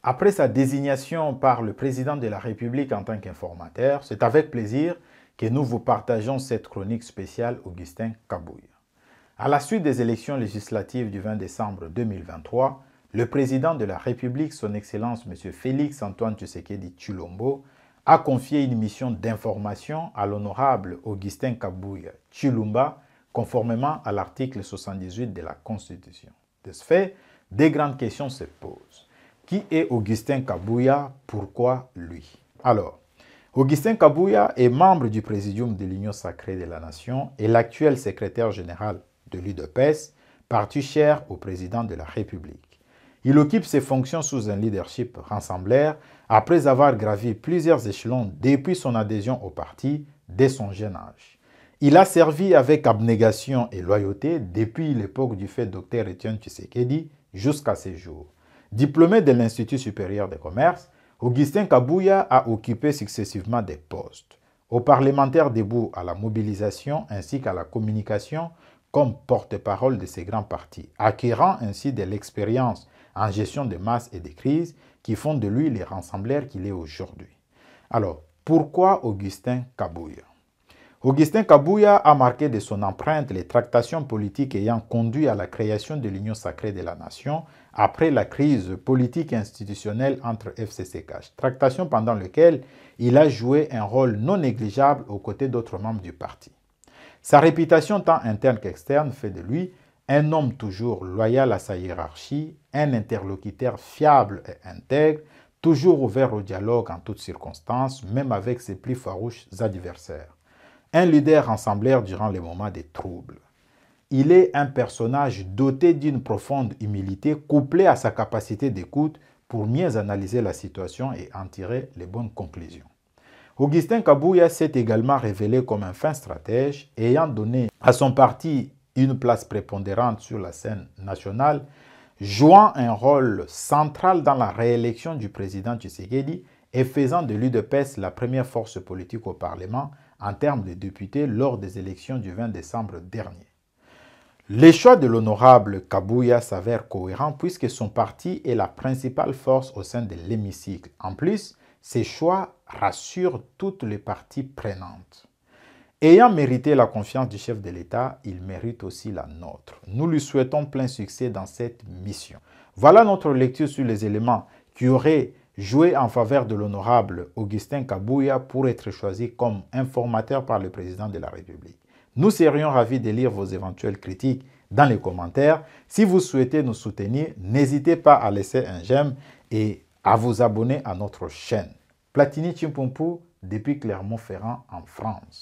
Après sa désignation par le président de la République en tant qu'informateur, c'est avec plaisir que nous vous partageons cette chronique spéciale Augustin Kabouya. À la suite des élections législatives du 20 décembre 2023, le président de la République, son Excellence M. Félix Antoine Tshisekedi Tshilombo, a confié une mission d'information à l'honorable Augustin Kabouya Tshilombo, conformément à l'article 78 de la Constitution. De ce fait, des grandes questions se posent. Qui est Augustin Kabouya? Pourquoi lui? Alors, Augustin Kabouya est membre du Présidium de l'Union sacrée de la Nation et l'actuel secrétaire général de l'UDPS, parti cher au président de la République. Il occupe ses fonctions sous un leadership rassemblaire après avoir gravi plusieurs échelons depuis son adhésion au parti dès son jeune âge. Il a servi avec abnégation et loyauté depuis l'époque du fait Dr Etienne Tshisekedi jusqu'à ses jours. Diplômé de l'Institut supérieur des commerces, Augustin Kabouya a occupé successivement des postes. Au parlementaire debout à la mobilisation ainsi qu'à la communication comme porte-parole de ces grands partis, acquérant ainsi de l'expérience en gestion des masses et des crises qui font de lui les rassembleurs qu'il est aujourd'hui. Alors, pourquoi Augustin Kabouya? Augustin Kabouya a marqué de son empreinte les tractations politiques ayant conduit à la création de l'Union sacrée de la Nation après la crise politique et institutionnelle entre FCC-CACH, tractations pendant lesquelles il a joué un rôle non négligeable aux côtés d'autres membres du parti. Sa réputation tant interne qu'externe fait de lui un homme toujours loyal à sa hiérarchie, un interlocuteur fiable et intègre, toujours ouvert au dialogue en toutes circonstances, même avec ses plus farouches adversaires. Un leader rassembleur durant les moments de troubles. Il est un personnage doté d'une profonde humilité couplée à sa capacité d'écoute pour mieux analyser la situation et en tirer les bonnes conclusions. Augustin Kabouya s'est également révélé comme un fin stratège, ayant donné à son parti une place prépondérante sur la scène nationale, jouant un rôle central dans la réélection du président Tshisekedi et faisant de l'UDPS la première force politique au Parlement en termes de députés lors des élections du 20 décembre dernier. Les choix de l'honorable Kabouya s'avèrent cohérents puisque son parti est la principale force au sein de l'hémicycle. En plus, ces choix rassurent toutes les parties prenantes. Ayant mérité la confiance du chef de l'État, il mérite aussi la nôtre. Nous lui souhaitons plein succès dans cette mission. Voilà notre lecture sur les éléments qui auraient joué en faveur de l'honorable Augustin Kabouya pour être choisi comme informateur par le président de la République. Nous serions ravis de lire vos éventuelles critiques dans les commentaires. Si vous souhaitez nous soutenir, n'hésitez pas à laisser un j'aime et à vous abonner à notre chaîne. Platini Chimpumpu depuis Clermont-Ferrand en France.